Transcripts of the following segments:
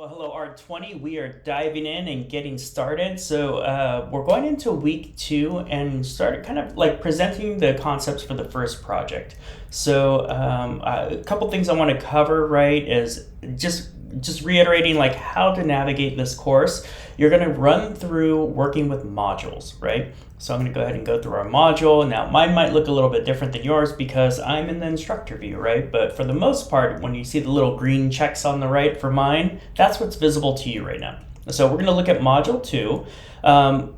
Well, hello, R20. We are diving in and getting started. So we're going into week 2 and start kind of like presenting the concepts for the first project. So a couple things I want to cover, right, is just reiterating like how to navigate this course. You're going to run through working with modules, right? So I'm going to go ahead and go through our module. Now mine might look a little bit different than yours because I'm in the instructor view, right? But for the most part, when you see the little green checks on the right for mine, that's what's visible to you right now. So we're going to look at module 2.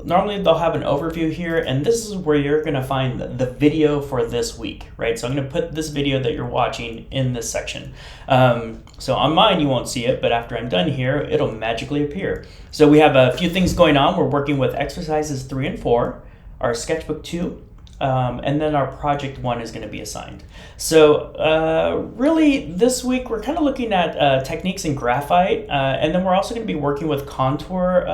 Normally they'll have an overview here, and this is where you're going to find the video for this week, right? So I'm going to put this video that you're watching in this section. So on mine you won't see it, but after I'm done here, it'll magically appear. So we have a few things going on. We're working with exercises 3 and 4, our sketchbook 2, and then our project 1 is going to be assigned. So really this week we're kind of looking at techniques in graphite, and then we're also going to be working with contour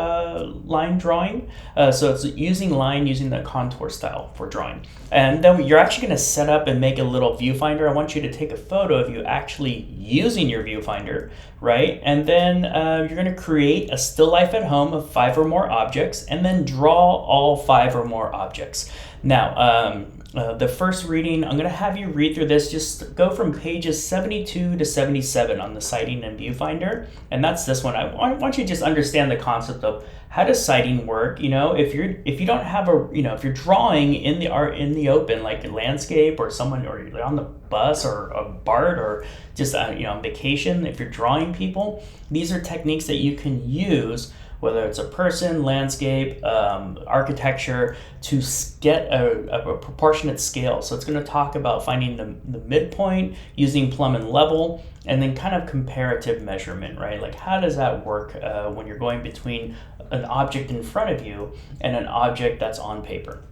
line drawing. So it's using the contour style for drawing. And then you're actually going to set up and make a little viewfinder. I want you to take a photo of you actually using your viewfinder, right? And then you're going to create a still life at home of 5 or more objects, and then draw all 5 or more objects. Now, the first reading, I'm going to have you read through this. Just go from pages 72 to 77 on the sighting and viewfinder, and that's this one. I want you to just understand the concept of how does sighting work. You know, if you don't have if you're drawing in the open, like a landscape or someone, or you're on the bus or a BART or just on vacation, if you're drawing people, these are techniques that you can use, whether it's a person, landscape, architecture, to get a proportionate scale. So it's going to talk about finding the midpoint, using plumb and level, and then kind of comparative measurement, right? Like how does that work when you're going between an object in front of you and an object that's on paper?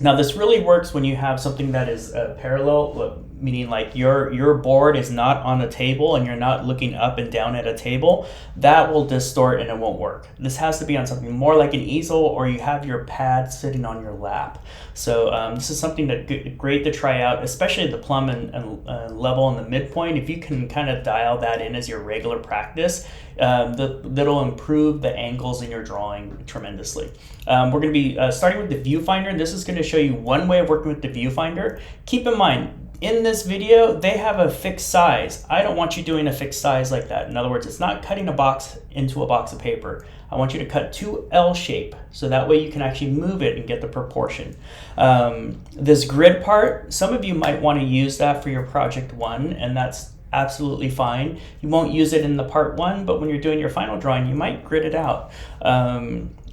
Now this really works when you have something that is parallel, meaning like your board is not on a table and you're not looking up and down at a table. That will distort and it won't work. This has to be on something more like an easel, or you have your pad sitting on your lap. So this is something that great to try out, especially the plumb and level and the midpoint. If you can kind of dial that in as your regular practice, that'll improve the angles in your drawing tremendously. We're going to be starting with the viewfinder, and this is going to show you one way of working with the viewfinder. Keep in mind, in this video, they have a fixed size. I don't want you doing a fixed size like that. In other words, it's not cutting a box into a box of paper. I want you to cut to L shape, so that way you can actually move it and get the proportion. This grid part, some of you might want to use that for your project 1, and that's absolutely fine. You won't use it in the part 1, but when you're doing your final drawing, you might grid it out.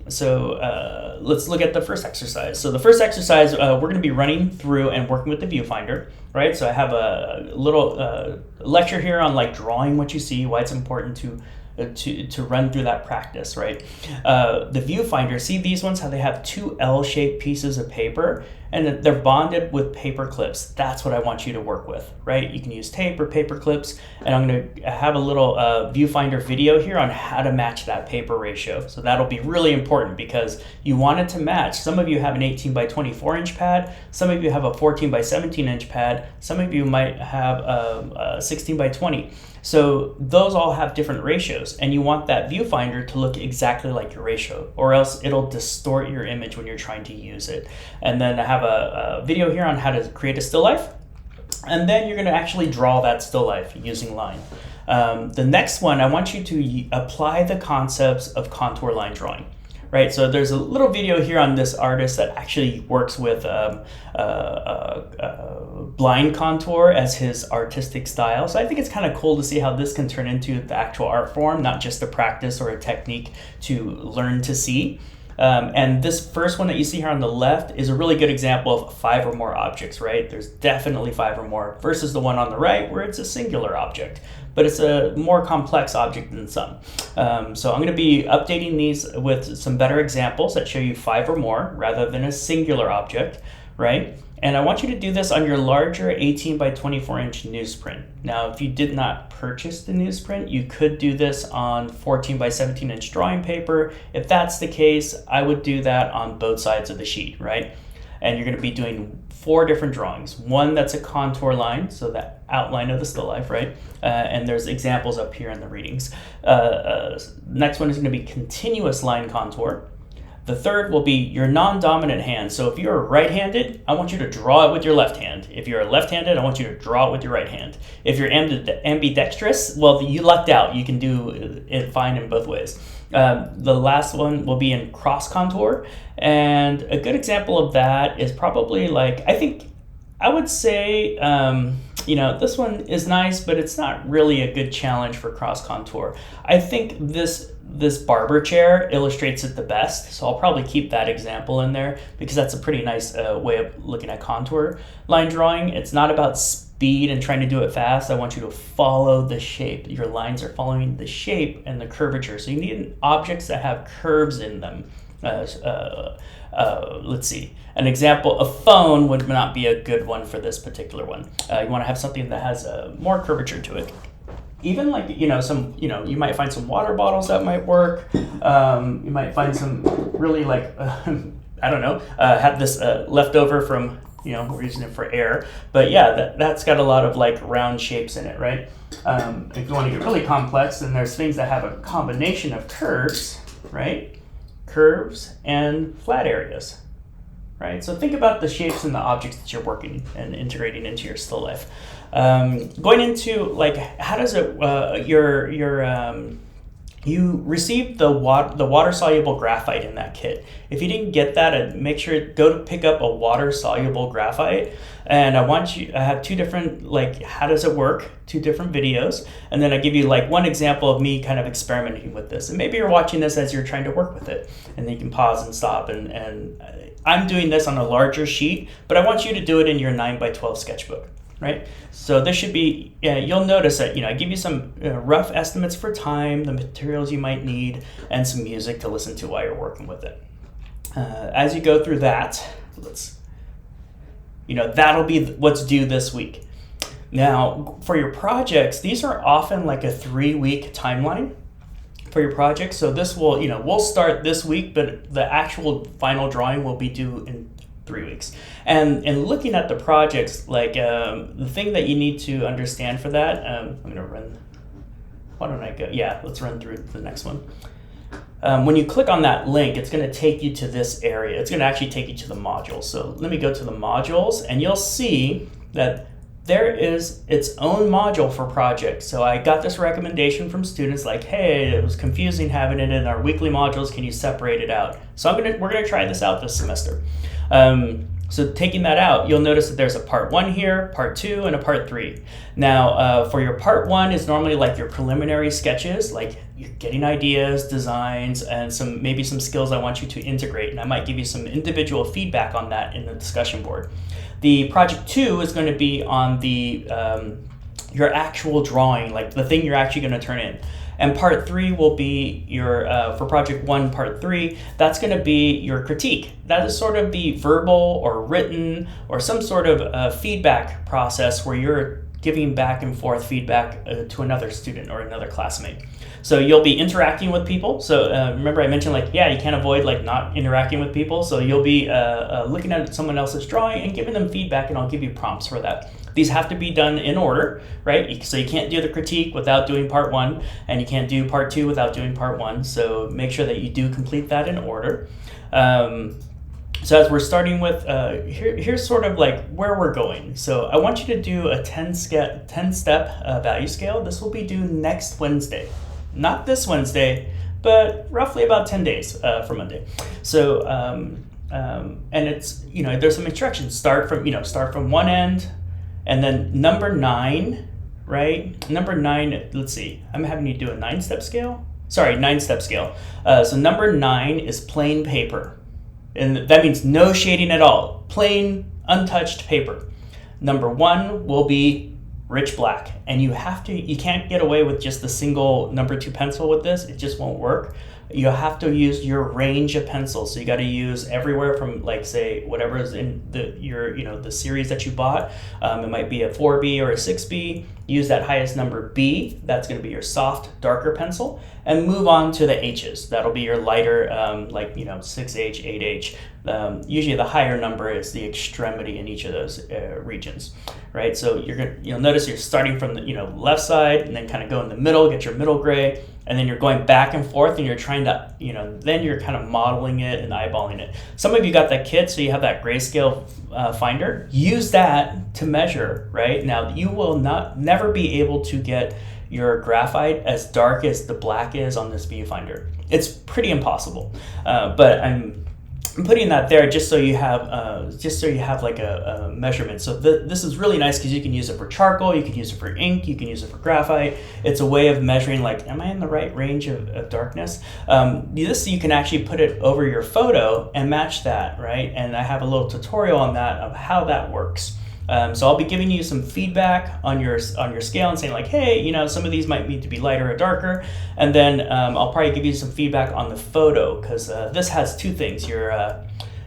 So let's look at the first exercise. So the first exercise, we're going to be running through and working with the viewfinder, right? So I have a little lecture here on like drawing what you see, why it's important to run through that practice, right? The viewfinder, see these ones, how they have 2 L-shaped pieces of paper, and they're bonded with paper clips. That's what I want you to work with, right? You can use tape or paper clips, and I'm going to have a little viewfinder video here on how to match that paper ratio. So that'll be really important because you want it to match. Some of you have an 18 by 24 inch pad, some of you have a 14 by 17 inch pad, some of you might have a 16 by 20. So those all have different ratios, and you want that viewfinder to look exactly like your ratio, or else it'll distort your image when you're trying to use it. And then I have a video here on how to create a still life, and then you're going to actually draw that still life using line. The next one, I want you to apply the concepts of contour line drawing. Right, so there's a little video here on this artist that actually works with blind contour as his artistic style. So I think it's kind of cool to see how this can turn into the actual art form, not just a practice or a technique to learn to see. And this first one that you see here on the left is a really good example of 5 or more objects, right? There's definitely 5 or more versus the one on the right where it's a singular object, but it's a more complex object than some. So I'm going to be updating these with some better examples that show you 5 or more rather than a singular object, right? And I want you to do this on your larger 18 by 24 inch newsprint. Now, if you did not purchase the newsprint, you could do this on 14 by 17 inch drawing paper. If that's the case, I would do that on both sides of the sheet, right? and you're going to be doing 4 different drawings. One that's a contour line, so that outline of the still life, right? And there's examples up here in the readings. Next one is going to be continuous line contour. The third will be your non-dominant hand. So if you're right-handed, I want you to draw it with your left hand. If you're left-handed, I want you to draw it with your right hand. If you're ambidextrous, well, you lucked out. You can do it fine in both ways. The last one will be in cross contour. And a good example of that is probably like, I would say, this one is nice, but it's not really a good challenge for cross contour. I think this barber chair illustrates it the best, so I'll probably keep that example in there because that's a pretty nice way of looking at contour line drawing. It's not about speed and trying to do it fast. I want you to follow the shape. Your lines are following the shape and the curvature, so you need objects that have curves in them. Let's see. An example, a phone would not be a good one for this particular one. You want to have something that has more curvature to it. Even like, you might find some water bottles that might work. You might find some really have this leftover from, we're using it for air. But yeah, that's got a lot of like round shapes in it, right? If you want to get really complex, then there's things that have a combination of curves, right? Curves and flat areas, right? So think about the shapes and the objects that you're working and integrating into your still life. Going into like, how does it, you received the water soluble graphite in that kit. If you didn't get that, make sure go to pick up a water soluble graphite. And I have 2 different, like, how does it work? 2 different videos. And then I give you like one example of me kind of experimenting with this. And maybe you're watching this as you're trying to work with it, and then you can pause and stop. And I'm doing this on a larger sheet, but I want you to do it in your 9x12 sketchbook. Right? So this should be, you'll notice that, I give you some rough estimates for time, the materials you might need, and some music to listen to while you're working with it. As you go through that, that'll be what's due this week. Now, for your projects, these are often like a 3-week timeline for your project. So this will, we'll start this week, but the actual final drawing will be due in 3 weeks. And looking at the projects, like the thing that you need to understand for that, I'm going to run, why don't I go? Yeah, let's run through the next one. When you click on that link, it's going to take you to this area. It's going to actually take you to the modules. So let me go to the modules, and you'll see that there is its own module for projects. So I got this recommendation from students like, hey, it was confusing having it in our weekly modules. Can you separate it out? So we're gonna try this out this semester. So taking that out, you'll notice that there's a part 1 here, part 2, and a part 3. Now, for your part 1 is normally like your preliminary sketches, like you're getting ideas, designs, and maybe some skills I want you to integrate. And I might give you some individual feedback on that in the discussion board. The project 2 is going to be on the your actual drawing, like the thing you're actually going to turn in. And part 3 will be your, for project 1, part 3, that's going to be your critique. That is sort of the verbal or written or some sort of feedback process where you're giving back and forth feedback to another student or another classmate. So you'll be interacting with people. So remember I mentioned you can't avoid not interacting with people. So you'll be looking at someone else's drawing and giving them feedback, and I'll give you prompts for that. These have to be done in order, right? So you can't do the critique without doing part 1, and you can't do part 2 without doing part 1. So make sure that you do complete that in order. So as we're starting with, here's sort of where we're going. So I want you to do a 10-step value scale. This will be due next Wednesday. Not this Wednesday, but roughly about 10 days from Monday. So, and it's, there's some instructions. Start from one end, and then number 9, right? Number 9, let's see, I'm having you do a 9-step scale. Sorry, 9-step scale. So number 9 is plain paper. And that means no shading at all. Plain, untouched paper. Number 1 will be rich black. And you can't get away with just the single number 2 pencil with this. It just won't work. You have to use your range of pencils. So you got to use everywhere from say whatever is in the series that you bought. It might be a 4B or a 6B. use that highest number B, that's going to be your soft, darker pencil, and move on to the H's. That'll be your lighter, 6H, 8H. Usually the higher number is the extremity in each of those regions, right? So you'll notice you're starting from the left side and then kind of go in the middle, get your middle gray, and then you're going back and forth and you're trying to, then you're kind of modeling it and eyeballing it. Some of you got that kit, so you have that grayscale finder. Use that to measure, right? Now, you will never be able to get your graphite as dark as the black is on this viewfinder. It's pretty impossible, but I'm putting that there just so you have like a measurement. So this is really nice because you can use it for charcoal, you can use it for ink, you can use it for graphite. It's a way of measuring, like, am I in the right range of darkness? This, you can actually put it over your photo and match that, right? And I have a little tutorial on that of how that works. So I'll be giving you some feedback on your scale and saying, like, hey, some of these might need to be lighter or darker, and then I'll probably give you some feedback on the photo, because this has two things.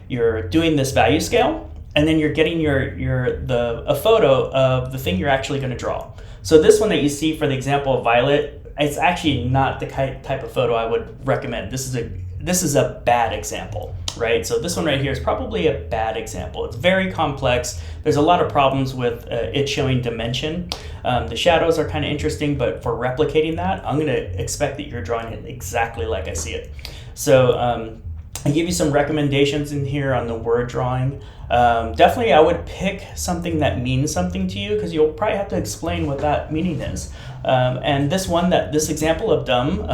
You're doing this value scale, and then you're getting a photo of the thing you're actually going to draw. So this one that you see for the example of violet, it's actually not the type of photo I would recommend. This is a bad example, right? So this one right here is probably a bad example. It's very complex. There's a lot of problems with it showing dimension. The shadows are kind of interesting, but for replicating that, I'm going to expect that you're drawing it exactly like I see it. So I give you some recommendations in here on the word drawing. Definitely I would pick something that means something to you, because you'll probably have to explain what that meaning is. And this example of dumb,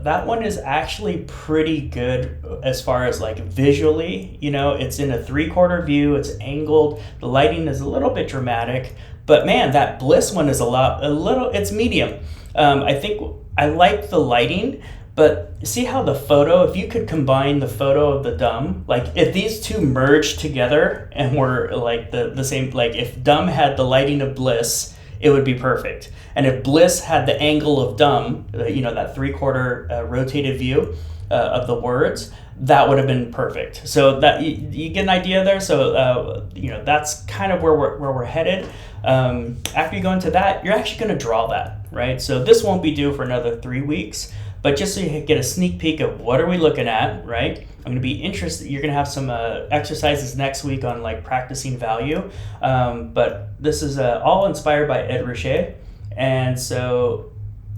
that one is actually pretty good as far as like visually. It's in a 3/4 view, it's angled, the lighting is a little bit dramatic, but man, that bliss one is it's medium. I think I like the lighting. But see how the photo, if you could combine the photo of the dumb, like if these two merged together and were like the same, like if dumb had the lighting of bliss, it would be perfect. And if bliss had the angle of dumb, that 3/4 rotated view of the words, that would have been perfect. So that you get an idea there. So that's kind of where we're headed. After you go into that, you're actually going to draw that, right? So this won't be due for another 3 weeks. But just so you get a sneak peek of what are we looking at, right? I'm going to be interested. You're going to have some exercises next week on like practicing value. But this is all inspired by Ed Ruscha. And so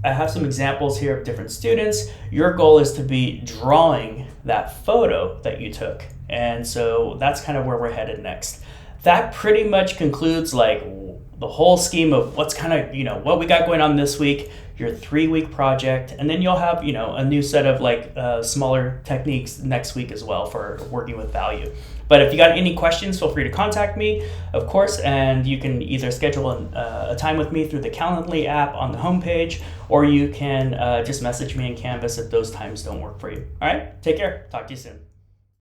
I have some examples here of different students. Your goal is to be drawing that photo that you took. And so that's kind of where we're headed next. That pretty much concludes like the whole scheme of what's kind of, what we got going on this week, your 3-week project, and then you'll have, a new set of like smaller techniques next week as well for working with value. But if you got any questions, feel free to contact me, of course, and you can either schedule a time with me through the Calendly app on the homepage, or you can just message me in Canvas if those times don't work for you. All right, take care. Talk to you soon.